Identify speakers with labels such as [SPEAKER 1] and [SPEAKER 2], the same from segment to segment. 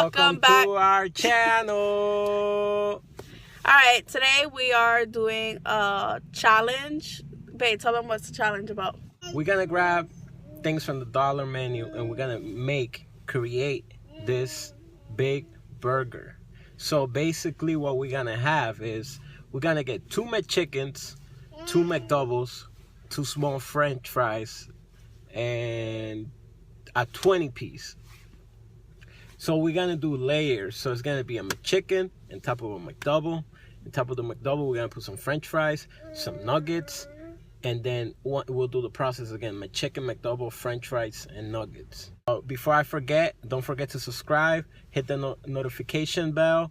[SPEAKER 1] Welcome back
[SPEAKER 2] to our channel.
[SPEAKER 1] Alright, today we are doing a challenge. Babe, tell them what's the challenge about.
[SPEAKER 2] We're gonna grab things from the dollar menu and we're gonna create this big burger. So basically what we're gonna have is we're gonna get 2 McChickens, 2 McDoubles, 2 small French fries, and a 20-piece. So we're gonna do layers. So it's gonna be a McChicken on top of a McDouble. On top of the McDouble, we're gonna put some French fries, some nuggets, and then we'll do the process again: McChicken, McDouble, French fries, and nuggets. Before I forget, don't forget to subscribe, hit the notification bell,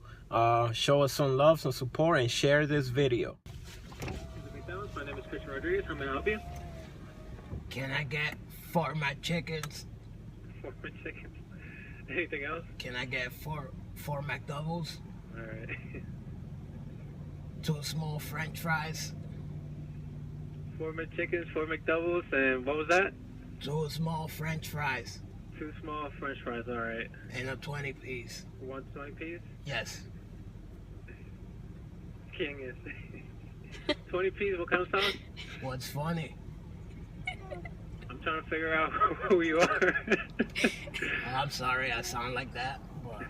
[SPEAKER 2] show us some love, some support, and share this video.
[SPEAKER 3] McDonald's, my name is Christian Rodriguez. How may I help you?
[SPEAKER 2] Can I get 4 McChickens?
[SPEAKER 3] 4 McChickens. Anything else?
[SPEAKER 2] Can I get 4 McDoubles?
[SPEAKER 3] All right.
[SPEAKER 2] 2 small French fries.
[SPEAKER 3] 4 McChickens, 4 McDoubles, and what was that?
[SPEAKER 2] 2 small French fries.
[SPEAKER 3] 2 small French fries. All right.
[SPEAKER 2] And a 20-piece.
[SPEAKER 3] 1 20-piece.
[SPEAKER 2] Yes.
[SPEAKER 3] King is 20-piece. What kind of sauce?
[SPEAKER 2] What's funny?
[SPEAKER 3] I'm trying to figure out who you are.
[SPEAKER 2] I'm sorry I sound like that, but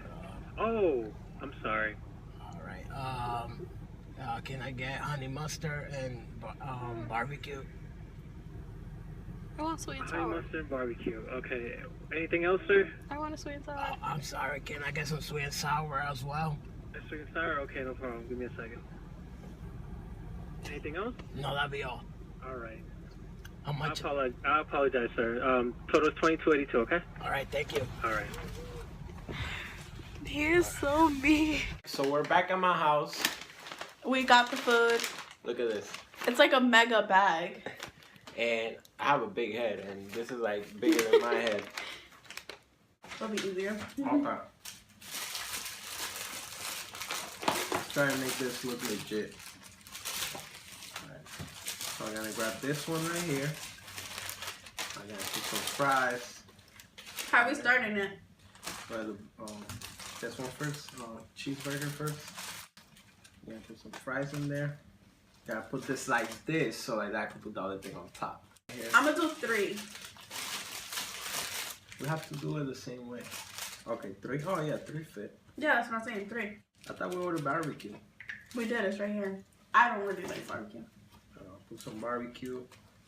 [SPEAKER 3] Oh, I'm sorry.
[SPEAKER 2] all right. Can I get honey mustard and barbecue?
[SPEAKER 1] I want sweet and
[SPEAKER 3] Honey
[SPEAKER 1] sour.
[SPEAKER 3] mustard barbecue. Okay. Anything else, sir?
[SPEAKER 1] I want a sweet and sour.
[SPEAKER 2] I'm sorry. Can I get some sweet and sour as well?
[SPEAKER 3] Sweet and sour. Okay, no problem. Give me a second. Anything else?
[SPEAKER 2] No, that'll be all.
[SPEAKER 3] All right.
[SPEAKER 2] How much?
[SPEAKER 3] I apologize, sir. Total is $22.82. Okay.
[SPEAKER 2] All right. Thank you.
[SPEAKER 3] All right.
[SPEAKER 1] He is so mean.
[SPEAKER 2] So we're back at my house.
[SPEAKER 1] We got the food.
[SPEAKER 2] Look at this.
[SPEAKER 1] It's like a mega bag.
[SPEAKER 2] And I have a big head, and this is like bigger than my head.
[SPEAKER 1] That'll be easier.
[SPEAKER 2] Okay. Let's try and make this look legit. Alright. So I'm gonna grab this one right here. I'm gonna put some fries.
[SPEAKER 1] How are we starting it?
[SPEAKER 2] This one first. Cheeseburger first. I'm gonna put some fries in there. Gotta put this like this, so like that I can put the other thing on top. Here.
[SPEAKER 1] I'm gonna do 3.
[SPEAKER 2] We have to do it the same way. Okay, 3. Oh yeah, 3 fit.
[SPEAKER 1] Yeah, that's what I'm saying. 3.
[SPEAKER 2] I thought we ordered barbecue.
[SPEAKER 1] We did. It's right here. I don't really like barbecue.
[SPEAKER 2] Put some barbecue.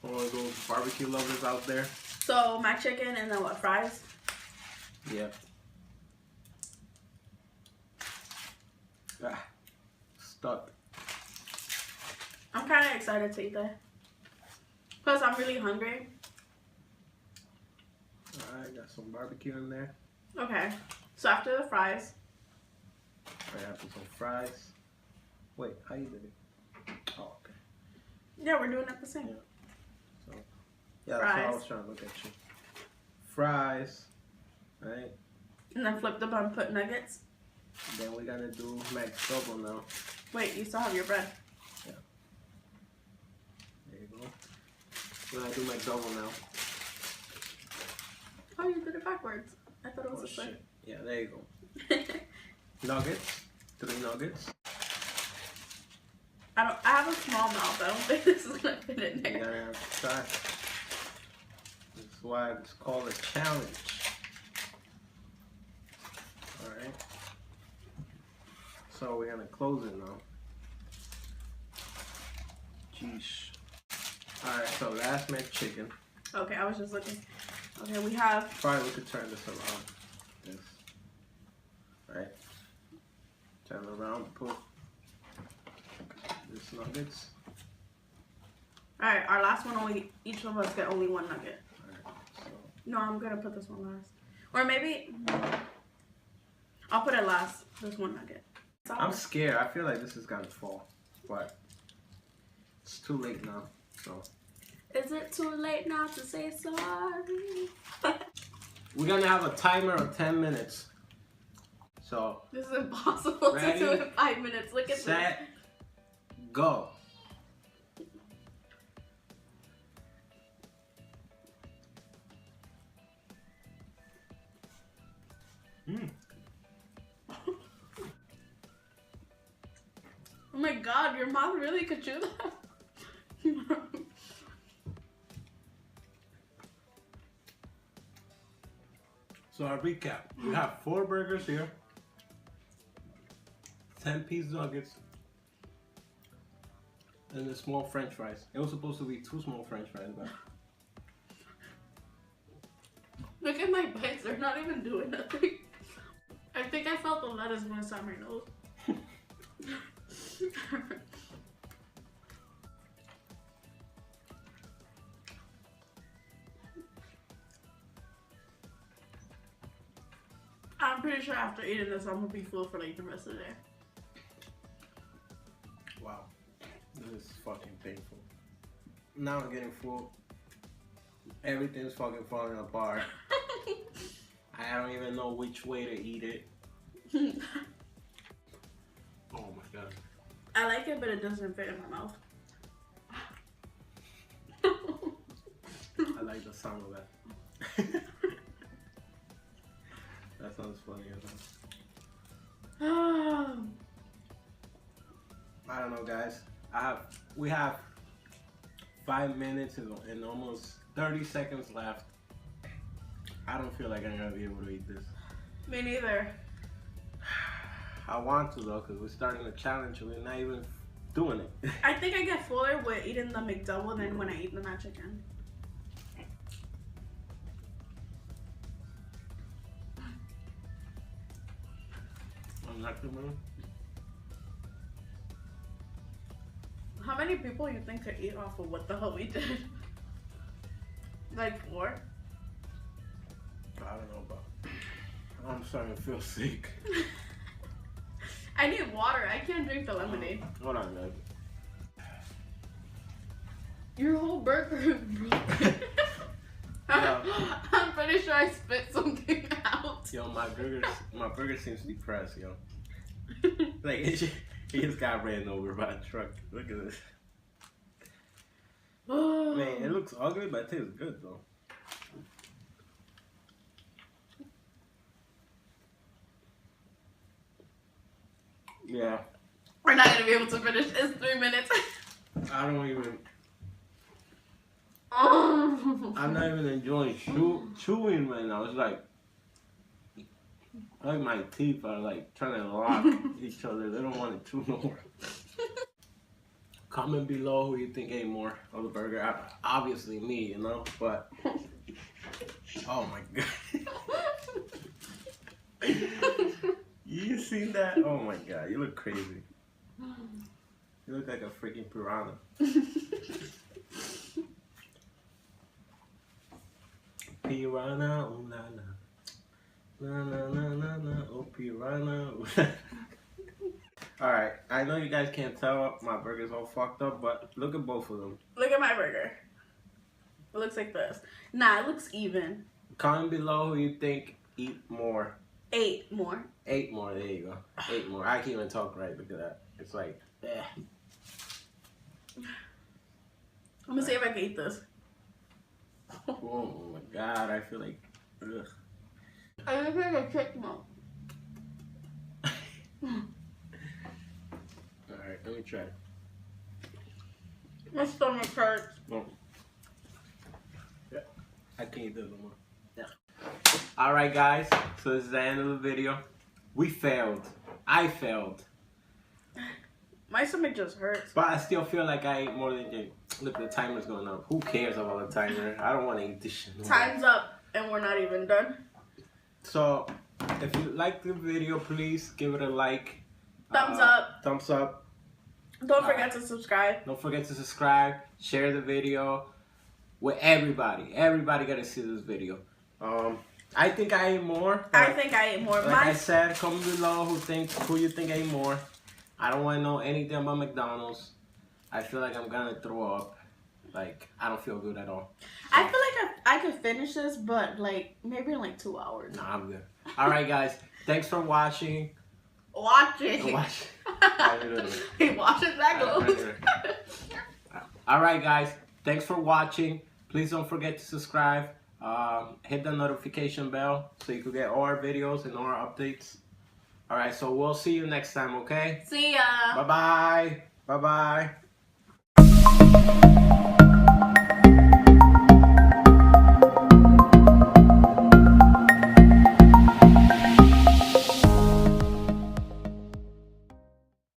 [SPEAKER 2] All of those barbecue lovers out there.
[SPEAKER 1] So my chicken and then what? Fries?
[SPEAKER 2] Yeah. Stuck.
[SPEAKER 1] I'm kind of excited to eat that. Plus, I'm really hungry.
[SPEAKER 2] Alright, got some barbecue in there.
[SPEAKER 1] Okay. So after the fries.
[SPEAKER 2] I have to put some fries. Wait, how you did it? Oh, okay.
[SPEAKER 1] Yeah, we're doing it the same.
[SPEAKER 2] Yeah. So, yeah, that's what I was trying to look at you. Fries. Right?
[SPEAKER 1] And then flip the bun, put nuggets.
[SPEAKER 2] Then we're gonna do McDouble now.
[SPEAKER 1] Wait, you still have your bread.
[SPEAKER 2] Yeah. There you go. We're gonna do McDouble now.
[SPEAKER 1] Oh, you did it backwards. I thought it was this way.
[SPEAKER 2] Shit. Yeah, there you go. Nuggets. 3 nuggets.
[SPEAKER 1] I have a small mouth. I don't think this is gonna fit in
[SPEAKER 2] You're
[SPEAKER 1] there.
[SPEAKER 2] gonna have to try. This is why it's called a challenge. Alright. So we're gonna close it now. Jeez. Alright, so last McChicken.
[SPEAKER 1] Okay, I was just looking. Okay, we have.
[SPEAKER 2] Probably we could turn this around. This. Alright. Turn it around, put this nuggets.
[SPEAKER 1] Alright, our last one, only each of us get only 1 nugget.
[SPEAKER 2] Alright, so
[SPEAKER 1] No, I'm gonna put this one last. Or maybe. I'll put it last. This 1 nugget.
[SPEAKER 2] I'm scared. I feel like this is gonna fall. But it's too late now. So
[SPEAKER 1] Is it too late now to say sorry?
[SPEAKER 2] we're gonna have a timer of 10 minutes. So
[SPEAKER 1] This is impossible
[SPEAKER 2] ready,
[SPEAKER 1] to do in 5 minutes. Look at
[SPEAKER 2] set, go.
[SPEAKER 1] god, your mouth really could chew that.
[SPEAKER 2] So I recap. We have 4 burgers here, 10-piece nuggets, and the small French fries. It was supposed to be 2 small French fries, but
[SPEAKER 1] Look at my bites, they're not even doing nothing. I think I felt the lettuce going inside my nose. I'm pretty sure after eating this, I'm gonna be full for like the rest of the day.
[SPEAKER 2] wow, this is fucking painful. Now I'm getting full. Everything's fucking falling apart. I don't even know which way to eat it. Oh my god.
[SPEAKER 1] I like it, but it doesn't fit in my mouth.
[SPEAKER 2] I like the sound of that. That sounds funny as hell. I don't know, guys. We have 5 minutes and almost 30 seconds left. I don't feel like I'm gonna be able to eat this.
[SPEAKER 1] Me neither.
[SPEAKER 2] I want to though, because we're starting a challenge and we're not even doing it.
[SPEAKER 1] I think I get fuller with eating the McDouble than when I eat the hot chicken.
[SPEAKER 2] I'm not doing
[SPEAKER 1] How many people you think could eat off of what the hell we did? Like 4?
[SPEAKER 2] I don't know, but I'm starting to feel sick.
[SPEAKER 1] I need water. I can't drink the lemonade.
[SPEAKER 2] Hold on, guys.
[SPEAKER 1] Your whole burger is broken. I'm pretty sure I spit something out.
[SPEAKER 2] Yo, my burger seems depressed, yo. Like he just got ran over by a truck. Look at this. Man, it looks ugly, but it tastes good though. Yeah.
[SPEAKER 1] We're not gonna be able to finish. It's 3 minutes.
[SPEAKER 2] I don't even.
[SPEAKER 1] Oh.
[SPEAKER 2] I'm not even enjoying chewing right now. It's like my teeth are like trying to lock each other. They don't want to chew no more. Comment below who you think ate more of the burger. Obviously me, you know, but oh my god. You seen that? Oh my god, you look crazy. You look like a freaking piranha. Piranha, oh na na. Na na na na na, oh piranha. Alright, I know you guys can't tell my burger's all fucked up, but look at both of them.
[SPEAKER 1] Look at my burger. It looks like this. Nah, it looks even.
[SPEAKER 2] Comment below who you think eat more.
[SPEAKER 1] 8 more.
[SPEAKER 2] 8 more, there you go. 8 more. I can't even talk right, look at that. It's like, eh.
[SPEAKER 1] I'm gonna see if I can eat this.
[SPEAKER 2] Oh my god, I feel like, ugh.
[SPEAKER 1] I look like a chipmunk.
[SPEAKER 2] Alright, let me try.
[SPEAKER 1] My stomach hurts.
[SPEAKER 2] Oh. Yeah, I can't eat this no more. Yeah. Alright guys, so this is the end of the video. We failed. I failed.
[SPEAKER 1] My stomach just hurts.
[SPEAKER 2] But I still feel like I ate more than you. Look, the timer's going up. Who cares about the timer? I don't want to eat this shit no more.
[SPEAKER 1] Time's up and we're not even done.
[SPEAKER 2] So, if you like the video, please give it a like.
[SPEAKER 1] Thumbs up.
[SPEAKER 2] Thumbs up.
[SPEAKER 1] Don't forget to subscribe.
[SPEAKER 2] Don't forget to subscribe. Share the video with everybody. Everybody got to see this video. I think I ate more.
[SPEAKER 1] I think I ate more.
[SPEAKER 2] Like I said, comment below who you think ate more. I don't want to know anything about McDonald's. I feel like I'm gonna throw up. Like, I don't feel good at all.
[SPEAKER 1] I feel like I could finish this, but like maybe in like 2 hours.
[SPEAKER 2] Nah, I'm good. All right, guys. Thanks for watching.
[SPEAKER 1] Watching.
[SPEAKER 2] He
[SPEAKER 1] washes that clothes.
[SPEAKER 2] All right, guys. Thanks for watching. Please don't forget to subscribe. Hit the notification bell so you can get all our videos and all our updates. All right, so we'll see you next time, okay?
[SPEAKER 1] See ya.
[SPEAKER 2] Bye-bye. Bye-bye.